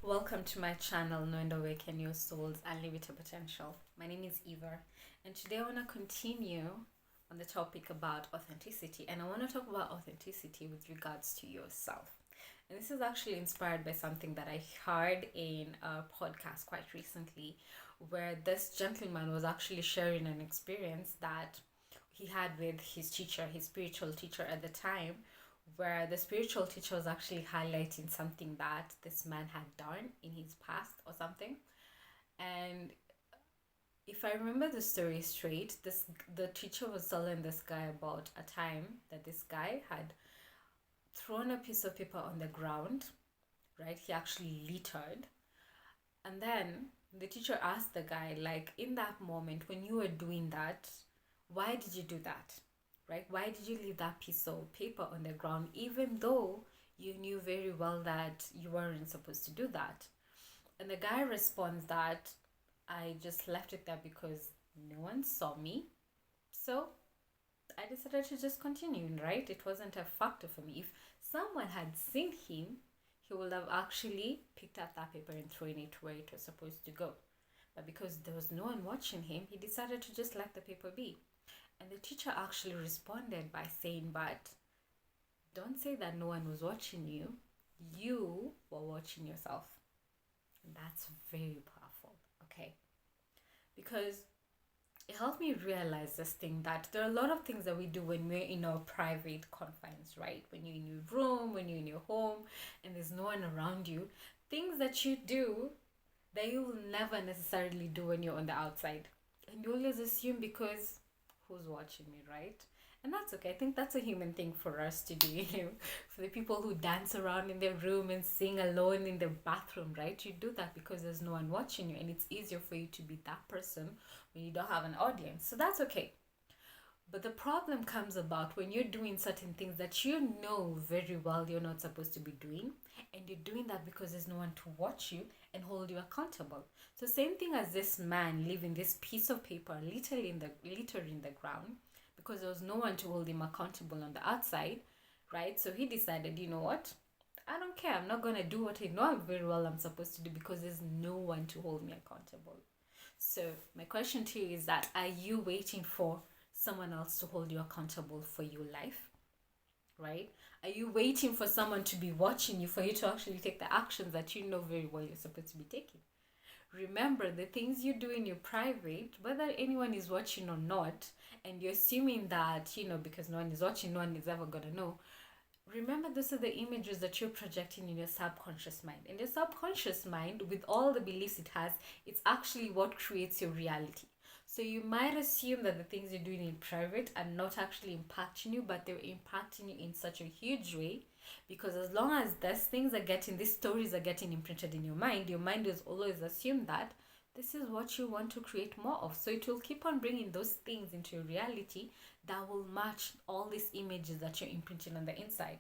Welcome to my channel, Know and Awaken Your Soul's Unlimited Potential. My name is Eva, and today I want to continue on the topic about authenticity, and I want to talk about authenticity with regards to yourself. And this is actually inspired by something that I heard in a podcast quite recently, where this gentleman was actually sharing an experience that he had with his teacher, his spiritual teacher at the time, where the spiritual teacher was actually highlighting something that this man had done in his past or something. And if I remember the story straight, the teacher was telling this guy about a time that this guy had thrown a piece of paper on the ground, right? He actually littered. And then the teacher asked the guy, like, in that moment when you were doing that, why did you do that? Right? Why did you leave that piece of paper on the ground even though you knew very well that you weren't supposed to do that? And the guy responds that I just left it there because no one saw me. So I decided to just continue, right? It wasn't a factor for me. If someone had seen him, he would have actually picked up that paper and thrown it where it was supposed to go. But because there was no one watching him, he decided to just let the paper be. And the teacher actually responded by saying, but don't say that no one was watching you. You were watching yourself. And that's very powerful, okay? Because it helped me realize this thing that there are a lot of things that we do when we're in our private confines, right? When you're in your room, when you're in your home, and there's no one around you. Things that you do that you will never necessarily do when you're on the outside. And you always assume because who's watching me, right? And that's okay. I think that's a human thing for us to do. For the people who dance around in their room and sing alone in their bathroom, right? You do that because there's no one watching you, and it's easier for you to be that person when you don't have an audience. So that's okay. But the problem comes about when you're doing certain things that you know very well you're not supposed to be doing, and you're doing that because there's no one to watch you and hold you accountable. So same thing as this man leaving this piece of paper literally in the ground because there was no one to hold him accountable on the outside, right? So he decided, you know what? I don't care. I'm not gonna do what I know very well I'm supposed to do because there's no one to hold me accountable. So my question to you is that, are you waiting for someone else to hold you accountable for your life, right? Are you waiting for someone to be watching you for you to actually take the actions that you know very well you're supposed to be taking? Remember, the things you do in your private, whether anyone is watching or not, and you're assuming that, because no one is watching, no one is ever going to know. Remember, those are the images that you're projecting in your subconscious mind. And your subconscious mind, with all the beliefs it has, it's actually what creates your reality. So you might assume that the things you're doing in private are not actually impacting you, but they're impacting you in such a huge way, because as long as these stories are getting imprinted in your mind is always assume that this is what you want to create more of. So it will keep on bringing those things into your reality that will match all these images that you're imprinting on the inside.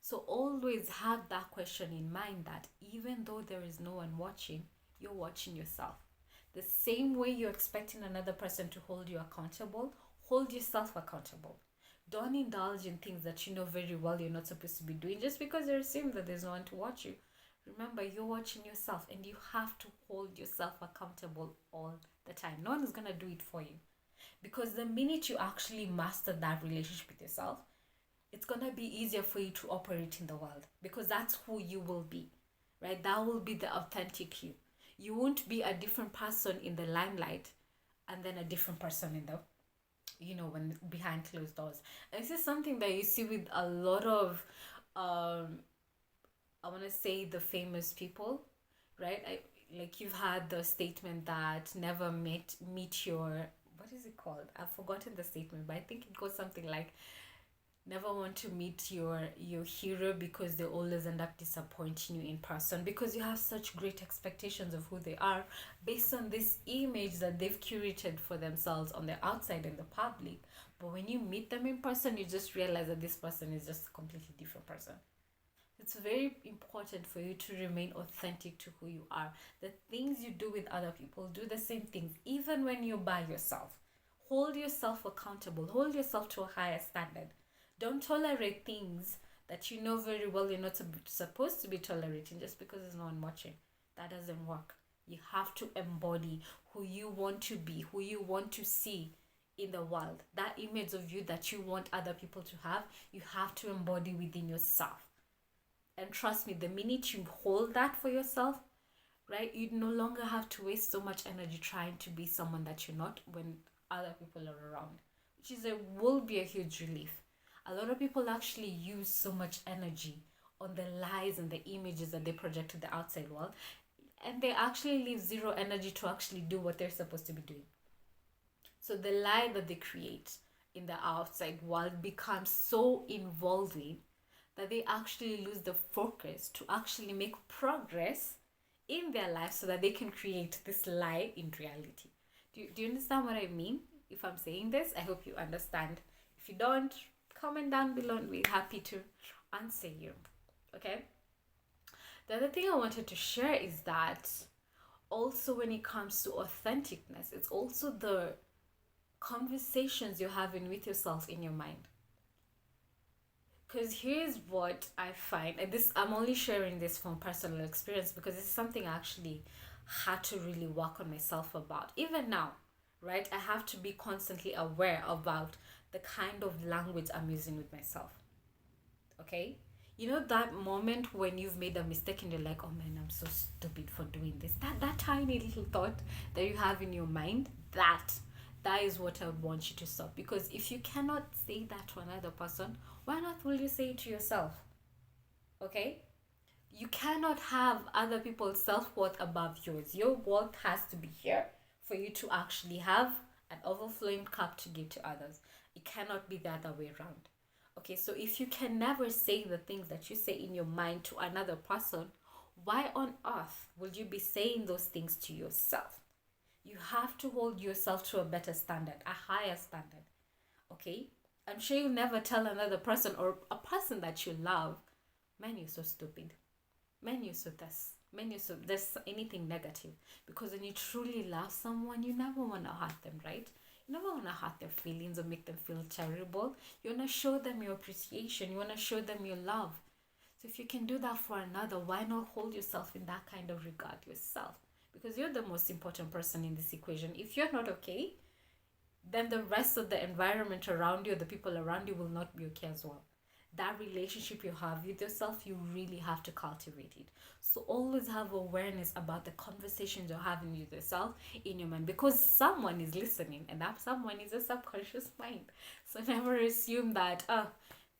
So always have that question in mind that even though there is no one watching, you're watching yourself. The same way you're expecting another person to hold you accountable, hold yourself accountable. Don't indulge in things that you know very well you're not supposed to be doing just because you assume that there's no one to watch you. Remember, you're watching yourself, and you have to hold yourself accountable all the time. No one is going to do it for you. Because the minute you actually master that relationship with yourself, it's going to be easier for you to operate in the world, because that's who you will be, right? That will be the authentic you. You won't be a different person in the limelight and then a different person in the when behind closed doors. And this is something that you see with a lot of I want to say the famous people, right? Like you've had the statement that never meet your, what is it called? I've forgotten the statement, but I think it goes something like, never want to meet your hero because they always end up disappointing you in person, because you have such great expectations of who they are based on this image that they've curated for themselves on the outside in the public. But when you meet them in person, you just realize that this person is just a completely different person. It's very important for you to remain authentic to who you are. The things you do with other people, do the same things even when you're by yourself. Hold yourself accountable. Hold yourself to a higher standard. Don't tolerate things that you know very well you're not supposed to be tolerating just because there's no one watching. That doesn't work. You have to embody who you want to be, who you want to see in the world. That image of you that you want other people to have, you have to embody within yourself. And trust me, the minute you hold that for yourself, right, you no longer have to waste so much energy trying to be someone that you're not when other people are around, which will be a huge relief. A lot of people actually use so much energy on the lies and the images that they project to the outside world, and they actually leave zero energy to actually do what they're supposed to be doing. So the lie that they create in the outside world becomes so involving that they actually lose the focus to actually make progress in their life so that they can create this lie in reality. Do you understand what I mean? If I'm saying this, I hope you understand. If you don't, comment down below and we're happy to answer you. Okay? The other thing I wanted to share is that also when it comes to authenticness, it's also the conversations you're having with yourself in your mind. Because here's what I find, and this I'm only sharing this from personal experience because it's something I actually had to really work on myself about. Even now, right, I have to be constantly aware about the kind of language I'm using with myself. Okay? You know that moment when you've made a mistake and you're like, oh man, I'm so stupid for doing this. That tiny little thought that you have in your mind, that is what I would want you to stop. Because if you cannot say that to another person, why not will you say it to yourself? Okay? You cannot have other people's self-worth above yours. Your worth has to be here for you to actually have an overflowing cup to give to others. It cannot be the other way around. Okay, so if you can never say the things that you say in your mind to another person, why on earth would you be saying those things to yourself? You have to hold yourself to a better standard, a higher standard. Okay? I'm sure you'll never tell another person or a person that you love, man, you're so stupid. Man, you're so this. Man, you're so there's anything negative. Because when you truly love someone, you never want to hurt them, right? You never want to hurt their feelings or make them feel terrible. You want to show them your appreciation. You want to show them your love. So if you can do that for another, why not hold yourself in that kind of regard yourself? Because you're the most important person in this equation. If you're not okay, then the rest of the environment around you, the people around you will not be okay as well. That relationship you have with yourself, you really have to cultivate it. So always have awareness about the conversations you're having with yourself in your mind, because someone is listening, and that someone is a subconscious mind. So never assume that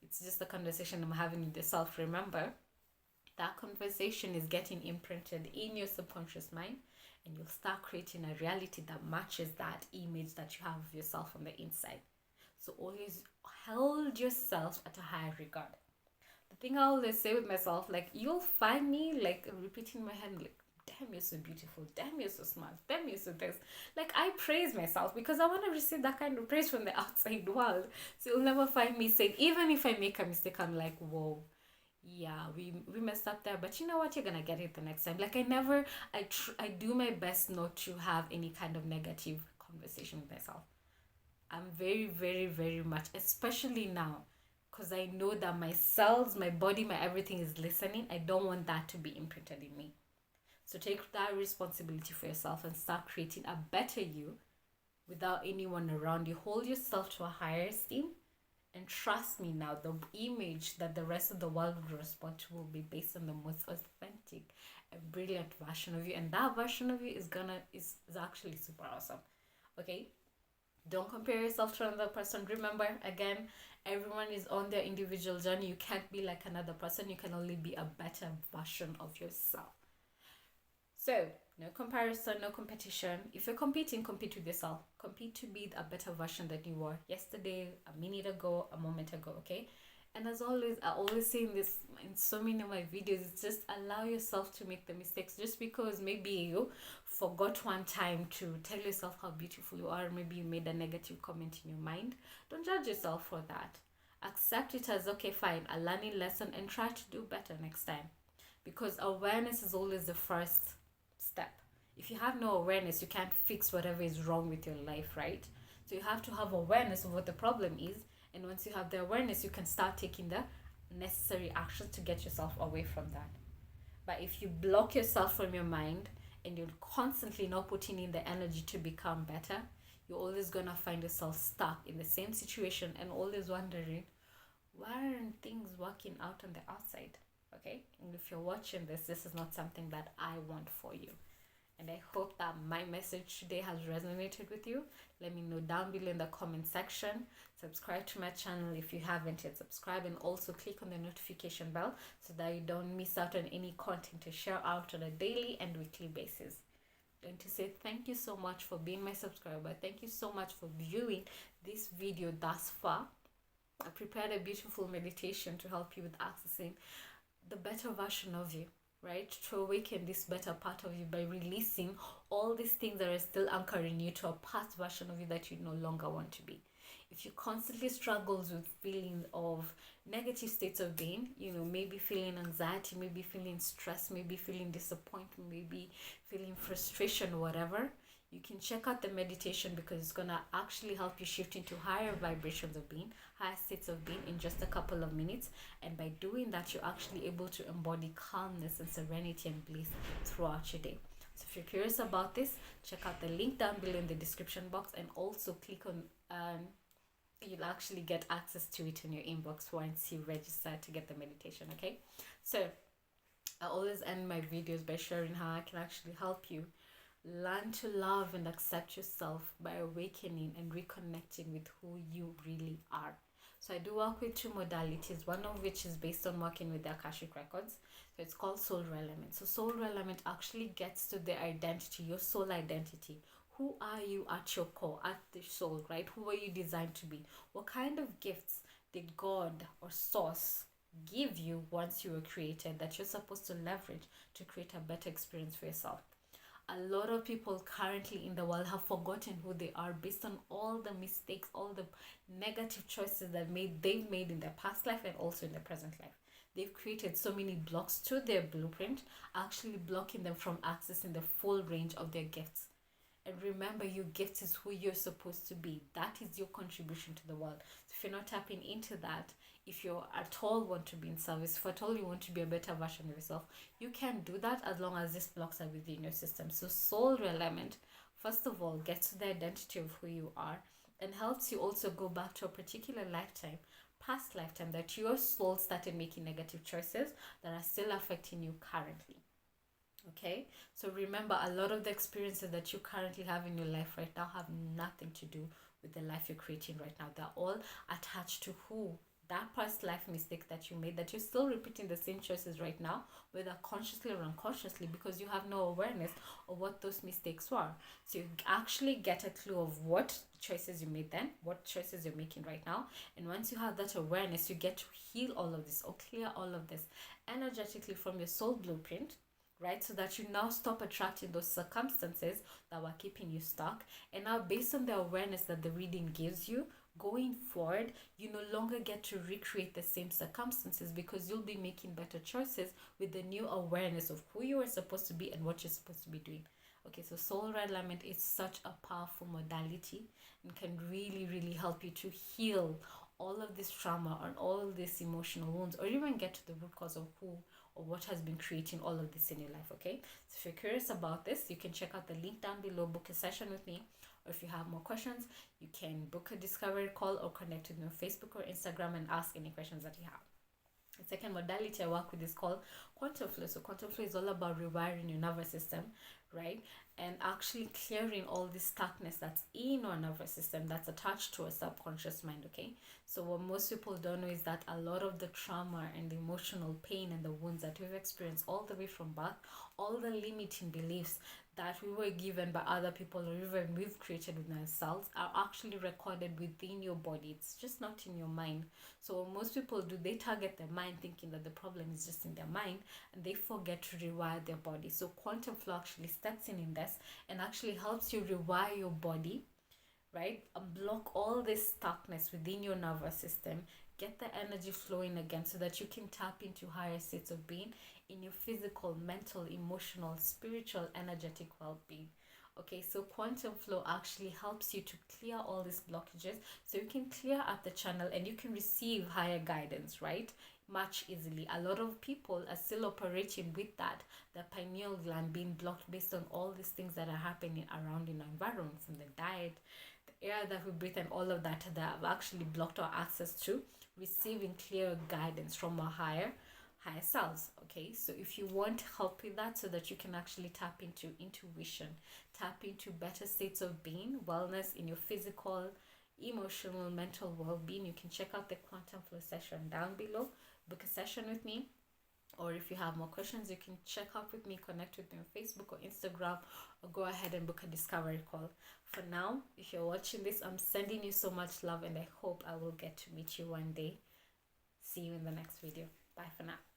it's just a conversation I'm having with yourself. Remember, that conversation is getting imprinted in your subconscious mind, and you'll start creating a reality that matches that image that you have of yourself on the inside. So always hold yourself at a higher regard. The thing I always say with myself, like, you'll find me like repeating my head, like, damn, you're so beautiful, damn, you're so smart, damn, you're so this. Like, I praise myself because I want to receive that kind of praise from the outside world. So you'll never find me saying, even if I make a mistake, I'm like, whoa, yeah, we messed up there, but you know what, you're gonna get it the next time. Like, I do my best not to have any kind of negative conversation with myself. I'm very, very, very much, especially now, because I know that my cells, my body, my everything is listening. I don't want that to be imprinted in me. So take that responsibility for yourself and start creating a better you without anyone around you. Hold yourself to a higher esteem. And trust me now, the image that the rest of the world will respond to will be based on the most authentic and brilliant version of you. And that version of you is actually super awesome. Okay? Don't compare yourself to another person. Remember, again, everyone is on their individual journey. You can't be like another person. You can only be a better version of yourself. So, no comparison, no competition. If you're competing, compete with yourself. Compete to be a better version than you were yesterday, a minute ago, a moment ago, okay? And as always, I always say this in so many of my videos, it's just allow yourself to make the mistakes. Just because maybe you forgot one time to tell yourself how beautiful you are, maybe you made a negative comment in your mind, don't judge yourself for that. Accept it as, okay, fine, a learning lesson, and try to do better next time. Because awareness is always the first step. If you have no awareness, you can't fix whatever is wrong with your life, right? So you have to have awareness of what the problem is, and once you have the awareness, you can start taking the necessary actions to get yourself away from that. But if you block yourself from your mind and you're constantly not putting in the energy to become better, you're always gonna find yourself stuck in the same situation and always wondering, why aren't things working out on the outside? Okay, and if you're watching this, this is not something that I want for you. And I hope that my message today has resonated with you. Let me know down below in the comment section. Subscribe to my channel if you haven't yet. Subscribe, and also click on the notification bell so that you don't miss out on any content to share out on a daily and weekly basis. And to say thank you so much for being my subscriber. Thank you so much for viewing this video thus far. I prepared a beautiful meditation to help you with accessing the better version of you, right? To awaken this better part of you by releasing all these things that are still anchoring you to a past version of you that you no longer want to be. If you constantly struggles with feelings of negative states of being, maybe feeling anxiety, maybe feeling stress, maybe feeling disappointment, maybe feeling frustration, whatever, you can check out the meditation, because it's going to actually help you shift into higher vibrations of being, higher states of being in just a couple of minutes. And by doing that, you're actually able to embody calmness and serenity and bliss throughout your day. So if you're curious about this, check out the link down below in the description box, and also click on you'll actually get access to it in your inbox once you register to get the meditation. Okay, so I always end my videos by sharing how I can actually help you learn to love and accept yourself by awakening and reconnecting with who you really are. So I do work with two modalities, one of which is based on working with the Akashic Records. So it's called Soul Element. So Soul Element actually gets to the identity, your soul identity. Who are you at your core, at the soul, right? Who are you designed to be? What kind of gifts did God or Source give you once you were created that you're supposed to leverage to create a better experience for yourself? A lot of people currently in the world have forgotten who they are based on all the mistakes, all the negative choices that they've made in their past life and also in their present life. They've created so many blocks to their blueprint, actually blocking them from accessing the full range of their gifts. And remember, your gift is who you're supposed to be. That is your contribution to the world. So if you're not tapping into that, if you at all want to be in service, if at all you want to be a better version of yourself, you can do that as long as these blocks are within your system. So Soul Element, first of all, gets to the identity of who you are and helps you also go back to a particular lifetime, past lifetime, that your soul started making negative choices that are still affecting you currently. Okay, so remember, a lot of the experiences that you currently have in your life right now have nothing to do with the life you're creating right now. They're all attached to who that past life mistake that you made, that you're still repeating the same choices right now, whether consciously or unconsciously, because you have no awareness of what those mistakes were. So you actually get a clue of what choices you made then, what choices you're making right now. And once you have that awareness, you get to heal all of this or clear all of this energetically from your soul blueprint, right? So that you now stop attracting those circumstances that were keeping you stuck. And now, based on the awareness that the reading gives you, going forward, you no longer get to recreate the same circumstances, because you'll be making better choices with the new awareness of who you are supposed to be and what you're supposed to be doing. Okay, so Soul Alignment is such a powerful modality and can really, really help you to heal all of this trauma and all these emotional wounds, or even get to the root cause of who or what has been creating all of this in your life. Okay, so if you're curious about this, you can check out the link down below, book a session with me, or if you have more questions, you can book a discovery call or connect with me on Facebook or Instagram and ask any questions that you have. The second modality I work with is called quantum flow. So quantum flow is all about rewiring your nervous system, right? And actually clearing all this stuckness that's in our nervous system that's attached to a subconscious mind. Okay, so what most people don't know is that a lot of the trauma and the emotional pain and the wounds that we've experienced all the way from birth, all the limiting beliefs that we were given by other people or even we've created within ourselves, are actually recorded within your body. It's just not in your mind. So what most people do, they target their mind thinking that the problem is just in their mind, and they forget to rewire their body. So quantum flow actually steps in this and actually helps you rewire your body, right? Unblock all this stuckness within your nervous system, get the energy flowing again so that you can tap into higher states of being in your physical, mental, emotional, spiritual, energetic well-being. Okay, so quantum flow actually helps you to clear all these blockages so you can clear up the channel and you can receive higher guidance, right? much easily. A lot of people are still operating with that, the pineal gland being blocked based on all these things that are happening around in our environment, from the diet, the air that we breathe, and all of that have actually blocked our access to receiving clear guidance from our higher selves. Okay, so if you want help with that, so that you can actually tap into intuition, tap into better states of being, wellness in your physical, emotional, mental well-being, you can check out the quantum flow session down below, book a session with me. Or if you have more questions, you can check out with me, connect with me on Facebook or Instagram, or go ahead and book a discovery call. For now, if you're watching this, I'm sending you so much love, and I hope I will get to meet you one day. See you in the next video. Bye for now.